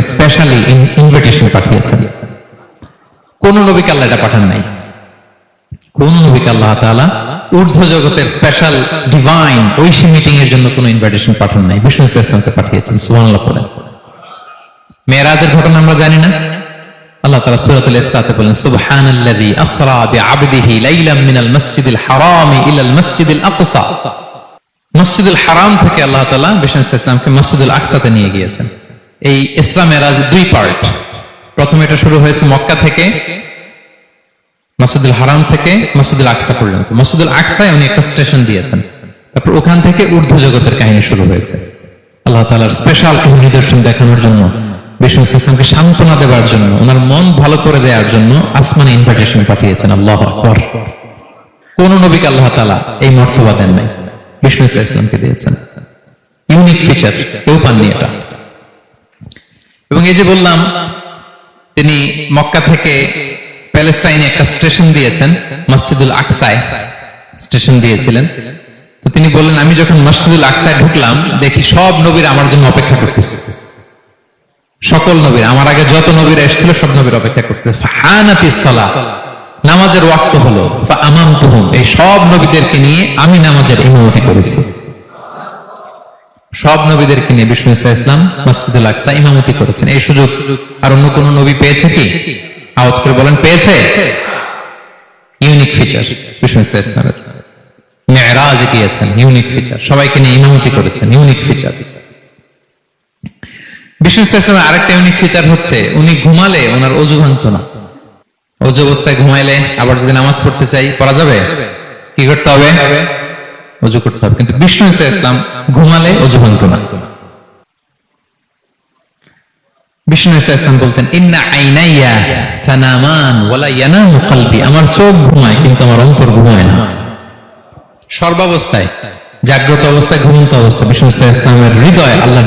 Specially invitation পাঠিয়েছেন। কোন নবীকে আল্লাহ এটা পাঠান নাই। কোন নবীকে আল্লাহ তাআলা ঊর্ধ্ব জগতের স্পেশাল ডিভাইন ঐশী মিটিং এর জন্য কোন ইনভিটেশন পাঠান নাই, বিষ্ণু ইসলামকে পাঠিয়েছেন। সুবহানাল্লাহ পড়েন। মেরাজের ঘটনা আমরা জানি না? আল্লাহ তাআলা সূরাতুল ইসরাতে বলেন, সুবহানাল্লাযী আসরা বিআবদিহি লাইলাম মিনাল মাসজিদিল হারামি ইলাল মাসজিদিল আকসা। মসজিদুল হারাম থেকে আল্লাহ তাআলা বিষ্ণু ইসলামকে মসজিদুল আকসাতে নিয়ে গিয়েছেন। এই ইসরা মেরাজ দুই পার্ট। প্রথমে এটা শুরু হয়েছে মক্কা থেকে, মসজিদুল হারাম থেকে মসজিদুল আকসা পর্যন্ত। মসজিদুল আকসায় উনি একটা স্টেশন দিয়েছেন, তারপর ওখান থেকে ঊর্ধ্ব জগতের কাহিনী শুরু হয়েছে। আল্লাহ তাআলার স্পেশাল কিছু নিদর্শন দেখানোর জন্য, বিষ্ণু ইসলামকে সান্ত্বনা দেওয়ার জন্য, ওনার মন ভালো করে দেওয়ার জন্য আসমানে ইনভিটেশন পাঠিয়েছেন। আল্লাহু আকবার। কোন নবীকে আল্লাহ তাআলা এই মর্তবা দেন নাই, বিষ্ণু ইসলামকে দিয়েছেন। ইউনিক ফিচার, কেউ পাননি এটা। এবং এই যে বললাম, তিনি মক্কা থেকে প্যালেস্টাইনে একটা স্টেশন দিয়েছেন, মসজিদুল আকসায় স্টেশন দিয়েছিলেন। তো তিনি বললেন, আমি যখন মসজিদুল আকসায় ঢুকলাম, দেখি সব নবীরা আমার জন্য অপেক্ষা করতেছে। সকল নবীর, আমার আগে যত নবীরা এসেছিল সব নবীর অপেক্ষা করতেছে। ফাহানাতিস সালাহ, নামাজের ওয়াক্ত হলো। ফাআমামতুহুম, এই সব নবীদেরকে নিয়ে আমি নামাজের ইমামতি করেছি। সব নবীদেরকে নিয়ে বিষ্ণু ইসলাম মসজিদুল আকসা ইমামতি করেছেন। এই সুযোগ আর অন্য কোন নবী পেয়েছে কি? আওয়াজ করে বলেন, পেয়েছে? ইউনিক ফিচার বিষ্ণু ইসলামের। মেরাজে গিয়েছেন, ইউনিক ফিচার। সবাইকে নিয়ে ইমামতি করেছেন, ইউনিক ফিচার। বিষ্ণু ইসলামের আরেকটা ইউনিক ফিচার হচ্ছে, উনি ঘুমালে ওনার অজু ভাঙত না। অজু অবস্থায় ঘুমাইলে আবার যদি নামাজ পড়তে চাই, পড়া যাবে? কি করতে হবে? অজু করতে হবে। কিন্তু বিষ্ণু ইসলাম ঘুমালে অজু ভাঙত না। বিষ্ণু ইসলাম বলতেন, ইন্না আইনাইয়া তানামান ওয়ালা ইয়ানামু কলবি, আমার চোখ ঘুমায় কিন্তু আমার অন্তর ঘুমায় না। সর্বাবস্থায়, জাগ্রত অবস্থায়, ঘুমন্ত অবস্থায় বিষ্ণু ইসলামের হৃদয় আল্লাহ